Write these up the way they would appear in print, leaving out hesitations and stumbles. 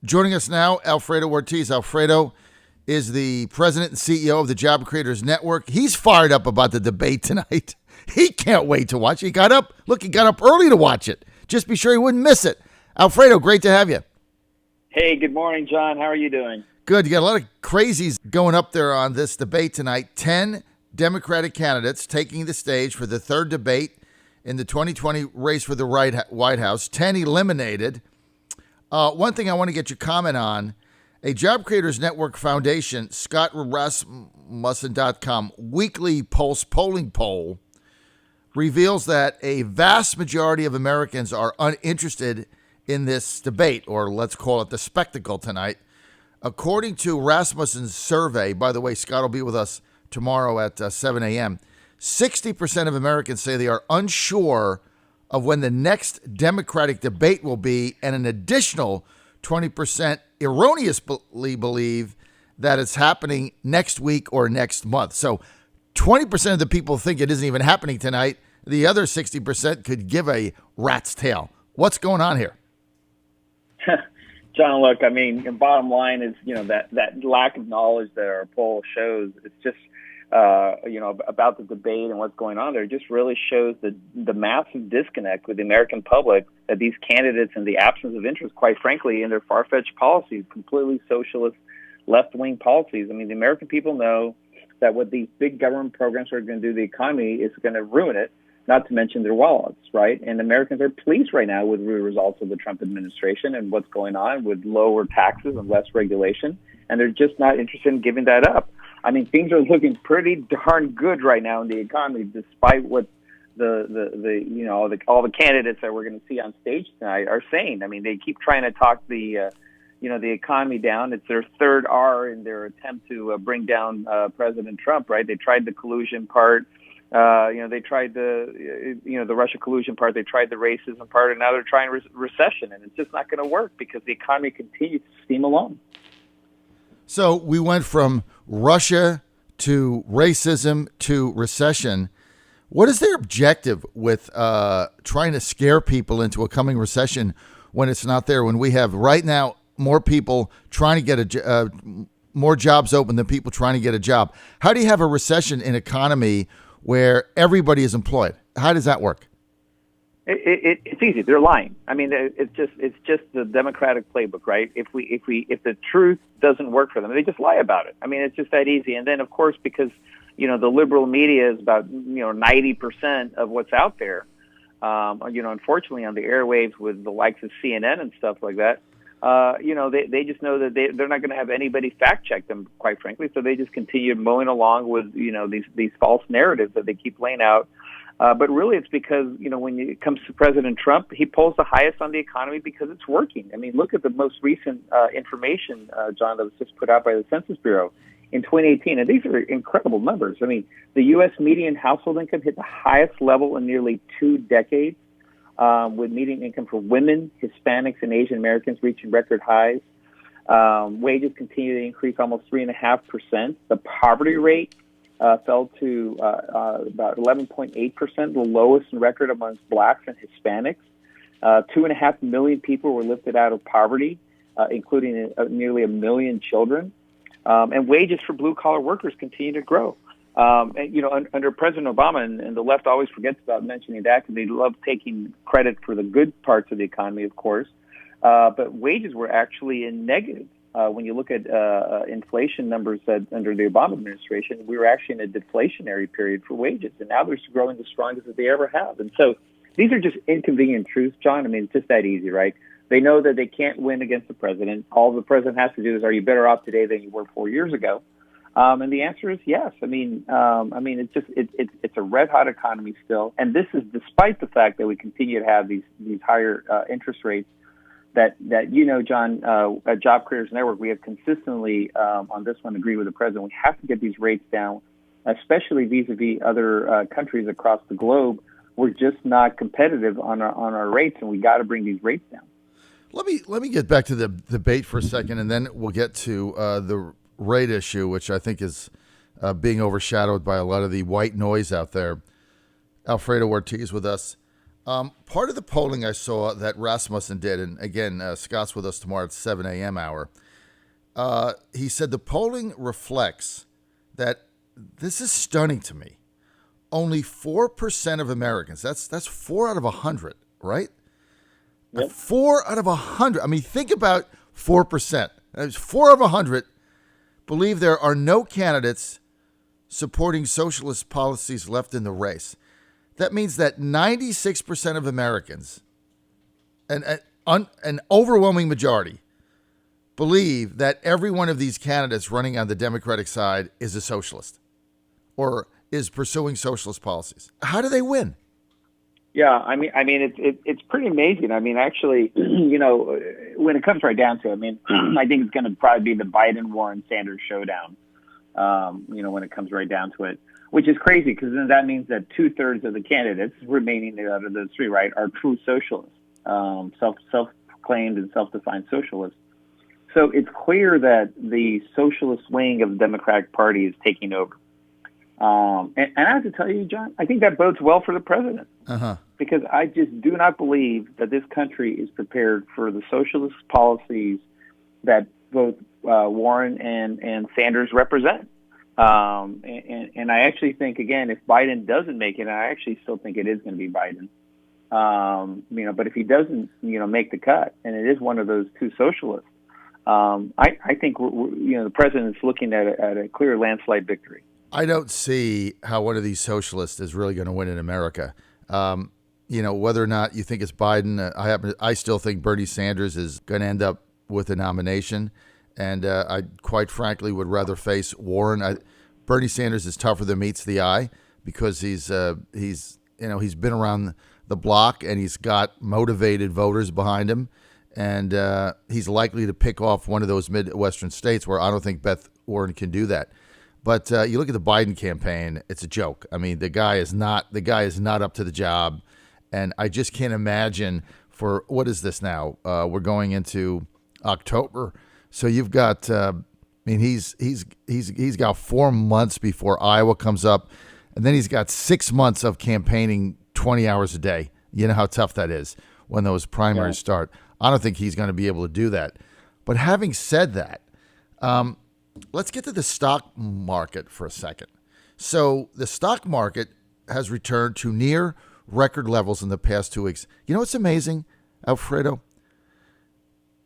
Joining us now, Alfredo Ortiz. Alfredo is the president and CEO of the Job Creators Network. He's fired up about the debate tonight. He can't wait to watch it. He got up early to watch it. Just be sure he wouldn't miss it. Alfredo, great to have you. Hey, good morning, John. How are you doing? Good. You got a lot of crazies going up there on this debate tonight. 10 Democratic candidates taking the stage for the third debate in the 2020 race for the White House. 10 eliminated. One thing I want to get your comment on, a Job Creators Network Foundation, ScottRasmussen.com weekly polling poll reveals that a vast majority of Americans are uninterested in this debate, or let's call it the spectacle tonight. According to Rasmussen's survey, by the way, Scott will be with us tomorrow at 7 a.m., 60% of Americans say they are unsure of when the next Democratic debate will be, and an additional 20% erroneously believe that it's happening next week or next month. So 20% of the people think it isn't even happening tonight. The other 60% could give a rat's tail. What's going on here? John, look, I mean, the bottom line is, that lack of knowledge that our poll shows. It's just, about the debate and what's going on there. It just really shows the massive disconnect with the American public that these candidates, in the absence of interest, quite frankly, in their far-fetched policies, completely socialist, left-wing policies. I mean, the American people know that what these big government programs are going to do to the economy is going to ruin it, not to mention their wallets, right? And Americans are pleased right now with the results of the Trump administration and what's going on with lower taxes and less regulation, and they're just not interested in giving that up. I mean, things are looking pretty darn good right now in the economy, despite what all the candidates that we're going to see on stage tonight are saying. I mean, they keep trying to talk the economy down. It's their third R in their attempt to bring down President Trump, right? They tried the collusion part. They tried the Russia collusion part. They tried the racism part, and now they're trying recession, and it's just not going to work because the economy continues to steam along. So we went from Russia to racism to recession. What is their objective with trying to scare people into a coming recession when it's not there? When we have right now more people trying to get more jobs open than people trying to get a job. How do you have a recession in economy where everybody is employed? How does that work? It's easy. They're lying. I mean, it's just the Democratic playbook, right? If the truth doesn't work for them, they just lie about it. I mean, it's just that easy. And then, of course, because the liberal media is about 90% of what's out there. Unfortunately, on the airwaves with the likes of CNN and stuff like that, they just know that they're not going to have anybody fact check them, quite frankly. So they just continue mowing along with these false narratives that they keep laying out. But really, it's because, when it comes to President Trump, he polls the highest on the economy because it's working. I mean, look at the most recent information, John, that was just put out by the Census Bureau in 2018. And these are incredible numbers. I mean, the U.S. median household income hit the highest level in nearly 2 decades, with median income for women, Hispanics, and Asian Americans reaching record highs. Wages continue to increase almost 3.5%. The poverty rate fell to about 11.8%, the lowest in record amongst blacks and Hispanics. 2.5 million people were lifted out of poverty, including nearly 1 million children. And wages for blue-collar workers continue to grow. Under President Obama, and the left always forgets about mentioning that because they love taking credit for the good parts of the economy, of course. But wages were actually in negative. When you look at inflation numbers that under the Obama administration, we were actually in a deflationary period for wages, and now they're growing the strongest that they ever have. And so these are just inconvenient truths, John. I mean, it's just that easy, right? They know that they can't win against the president. All the president has to do is, are you better off today than you were 4 years ago? And the answer is yes. I mean, it's a red hot economy still, and this is despite the fact that we continue to have these higher interest rates. That John, at Job Creators Network, we have consistently on this one agreed with the president. We have to get these rates down, especially vis-a-vis other countries across the globe. We're just not competitive on our rates, and we got to bring these rates down. Let me get back to the debate for a second, and then we'll get to the rate issue, which I think is being overshadowed by a lot of the white noise out there. Alfredo Ortiz with us. Part of the polling I saw that Rasmussen did, and again, Scott's with us tomorrow at 7 a.m. hour, he said the polling reflects that, this is stunning to me, only 4% of Americans, that's 4 out of 100, right? Yep. 4 out of 100. I mean, think about 4%. That's 4 of 100 believe there are no candidates supporting socialist policies left in the race. That means that 96% of Americans, an overwhelming majority, believe that every one of these candidates running on the Democratic side is a socialist or is pursuing socialist policies. How do they win? Yeah, I mean, it's pretty amazing. I mean, actually, when it comes right down to it, I mean, I think it's going to probably be the Biden-Warren-Sanders showdown. When it comes right down to it, which is crazy because then that means that 2/3 of the candidates remaining out of those three, right, are true socialists, self-proclaimed and self-defined socialists. So it's clear that the socialist wing of the Democratic Party is taking over. And I have to tell you, John, I think that bodes well for the president. Because I just do not believe that this country is prepared for the socialist policies that both Warren and Sanders represent. And I actually think, again, if Biden doesn't make it, and I actually still think it is going to be Biden, but if he doesn't, make the cut, and it is one of those two socialists, I think the president is looking at a clear landslide victory. I don't see how one of these socialists is really going to win in America. Whether or not you think it's Biden, I still think Bernie Sanders is going to end up with a nomination, and I quite frankly would rather face Warren. Bernie Sanders is tougher than meets the eye because he's been around the block and he's got motivated voters behind him, and he's likely to pick off one of those Midwestern states where I don't think Beth Warren can do that. But you look at the Biden campaign; it's a joke. I mean, the guy is not up to the job, and I just can't imagine for what is this now? We're going into October, so you've got. He's got 4 months before Iowa comes up, and then he's got 6 months of campaigning 20 hours a day. You know how tough that is when those primaries start. I don't think he's going to be able to do that. But having said that, let's get to the stock market for a second. So the stock market has returned to near record levels in the past 2 weeks. You know what's amazing, Alfredo?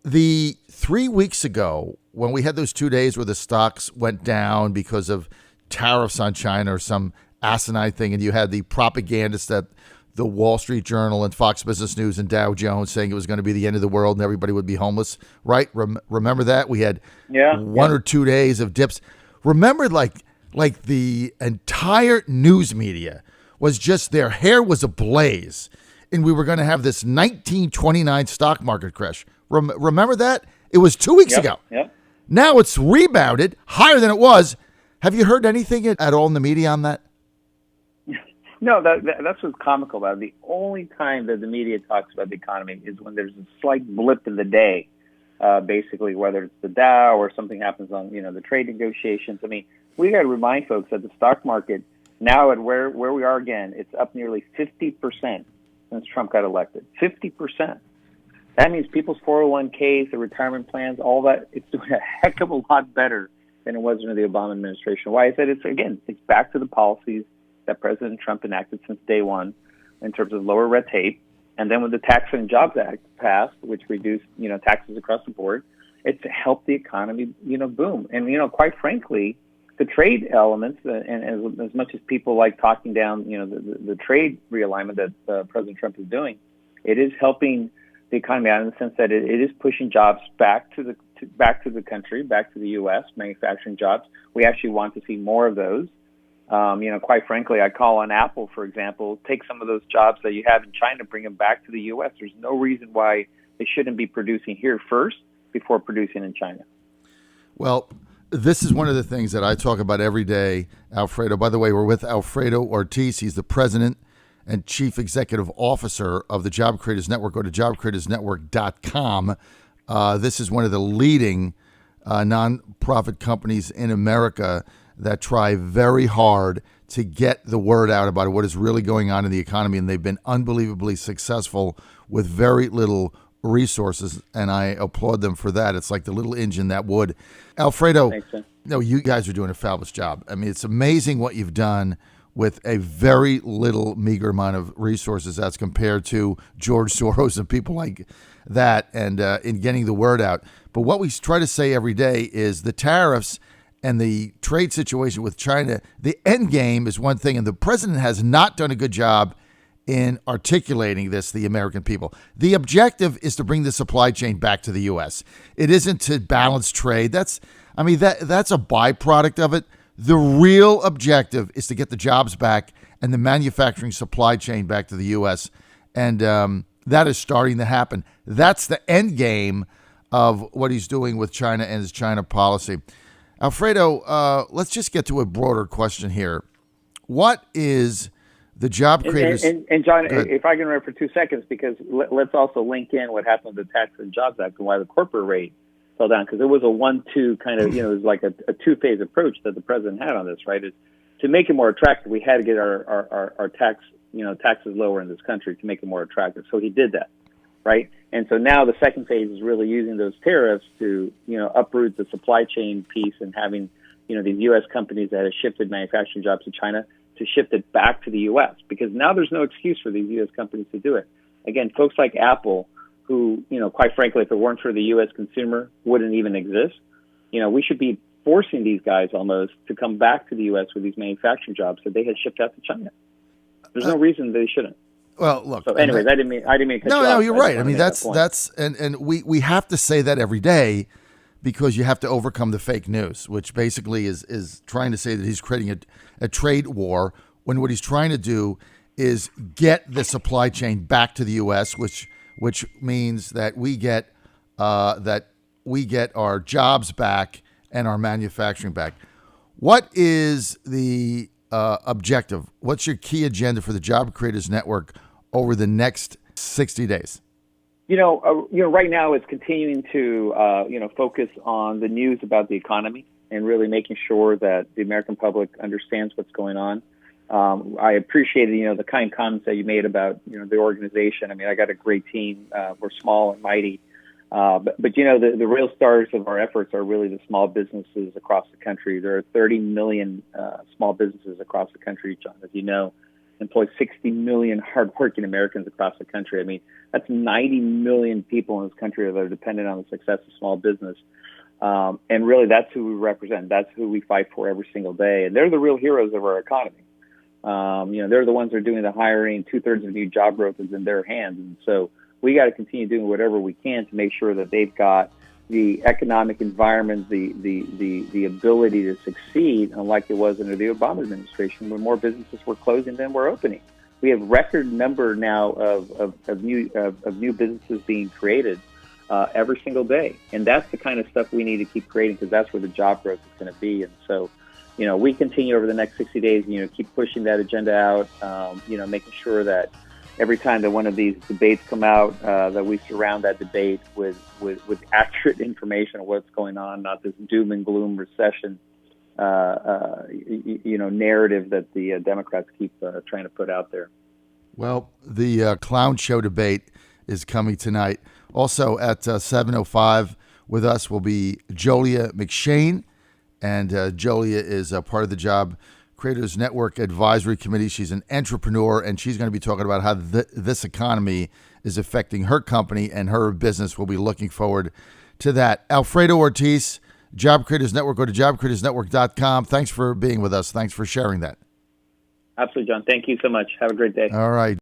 The 3 weeks ago, when we had those 2 days where the stocks went down because of tariffs on China or some asinine thing, and you had the propagandists at the Wall Street Journal and Fox Business News and Dow Jones saying it was going to be the end of the world and everybody would be homeless, right? Remember that? We had one or 2 days of dips. Remember, like the entire news media was just, their hair was ablaze, and we were going to have this 1929 stock market crash. Remember that? It was 2 weeks ago. Yep. Now it's rebounded higher than it was. Have you heard anything at all in the media on that? No, that's what's comical about it. The only time that the media talks about the economy is when there's a slight blip in the day, basically, whether it's the Dow or something happens on, the trade negotiations. I mean, we got to remind folks that the stock market now at where we are again, it's up nearly 50% since Trump got elected. 50%. That means people's 401ks, their retirement plans, all that, it's doing a heck of a lot better than it was under the Obama administration. Why I said it's back to the policies that President Trump enacted since day one in terms of lower red tape. And then when the Tax and Jobs Act passed, which reduced, taxes across the board, it's helped the economy, boom. And, quite frankly, the trade elements, and as much as people like talking down, the trade realignment that President Trump is doing, it is helping the economy out in the sense that it is pushing jobs back to the country, back to the U.S., manufacturing jobs. We actually want to see more of those. Quite frankly, I call on Apple, for example, take some of those jobs that you have in China, bring them back to the U.S. There's no reason why they shouldn't be producing here first before producing in China. Well, this is one of the things that I talk about every day, Alfredo. By the way, we're with Alfredo Ortiz. He's the president and chief executive officer of the Job Creators Network. Go to jobcreatorsnetwork.com. This is one of the leading nonprofit companies in America that try very hard to get the word out about what is really going on in the economy, and they've been unbelievably successful with very little resources, and I applaud them for that. It's like the little engine that would. Alfredo, no, you guys are doing a fabulous job. I mean, it's amazing what you've done with a very little, meager amount of resources as compared to George Soros and people like that, and in getting the word out. But what we try to say every day is the tariffs and the trade situation with China, the end game is one thing, and the president has not done a good job in articulating this to the American people. The objective is to bring the supply chain back to the U.S. It isn't to balance trade. That's a byproduct of it. The real objective is to get the jobs back and the manufacturing supply chain back to the U.S., and that is starting to happen. That's the end game of what he's doing with China and his China policy. Alfredo, let's just get to a broader question here. What is the job creators? And John, if I can interrupt for 2 seconds, because let's also link in what happened with the Tax and Jobs Act and why the corporate rate fell down, because it was a 1-2 kind of, it was like a two-phase approach that the president had on this, right? Is to make it more attractive, we had to get our taxes lower in this country to make it more attractive. So he did that, right? And so now the second phase is really using those tariffs to, uproot the supply chain piece and having, these U.S. companies that have shifted manufacturing jobs to China to shift it back to the U.S. because now there's no excuse for these U.S. companies to do it. Again, folks like Apple, who, quite frankly, if it weren't for the U.S. consumer, wouldn't even exist. We should be forcing these guys almost to come back to the U.S. with these manufacturing jobs that they had shipped out to China. There's no reason they shouldn't. Well, look. So, anyways, I didn't mean to cut you off. No, you're right. I mean, that's and we have to say that every day because you have to overcome the fake news, which basically is trying to say that he's creating a trade war when what he's trying to do is get the supply chain back to the U.S., which means that we get our jobs back and our manufacturing back. What is the objective? What's your key agenda for the Job Creators Network over the next 60 days? Right now it's continuing to, focus on the news about the economy and really making sure that the American public understands what's going on. I appreciated, the kind comments that you made about, the organization. I mean, I got a great team. We're small and mighty. But the real stars of our efforts are really the small businesses across the country. There are 30 million small businesses across the country, John, as you know, employ 60 million hardworking Americans across the country. I mean, that's 90 million people in this country that are dependent on the success of small business. And really, that's who we represent. That's who we fight for every single day. And they're the real heroes of our economy. They're the ones that are doing the hiring. 2/3 of new job growth is in their hands. And so we got to continue doing whatever we can to make sure that they've got the economic environment, the ability to succeed, unlike it was under the Obama administration, where more businesses were closing than were opening. We have record number now of new businesses being created every single day, and that's the kind of stuff we need to keep creating because that's where the job growth is going to be. And so, we continue over the next 60 days, keep pushing that agenda out, making sure that every time that one of these debates come out, that we surround that debate with accurate information of what's going on, not this doom and gloom recession, narrative that the Democrats keep trying to put out there. Well, the clown show debate is coming tonight. Also at 7:05 with us will be Jolia McShane, and Jolia is a part of the Job Creators Network Advisory Committee. She's an entrepreneur, and she's going to be talking about how this economy is affecting her company and her business. We'll be looking forward to that. Alfredo Ortiz, Job Creators Network. Go to jobcreatorsnetwork.com. Thanks for being with us. Thanks for sharing that. Absolutely, John. Thank you so much. Have a great day. All right.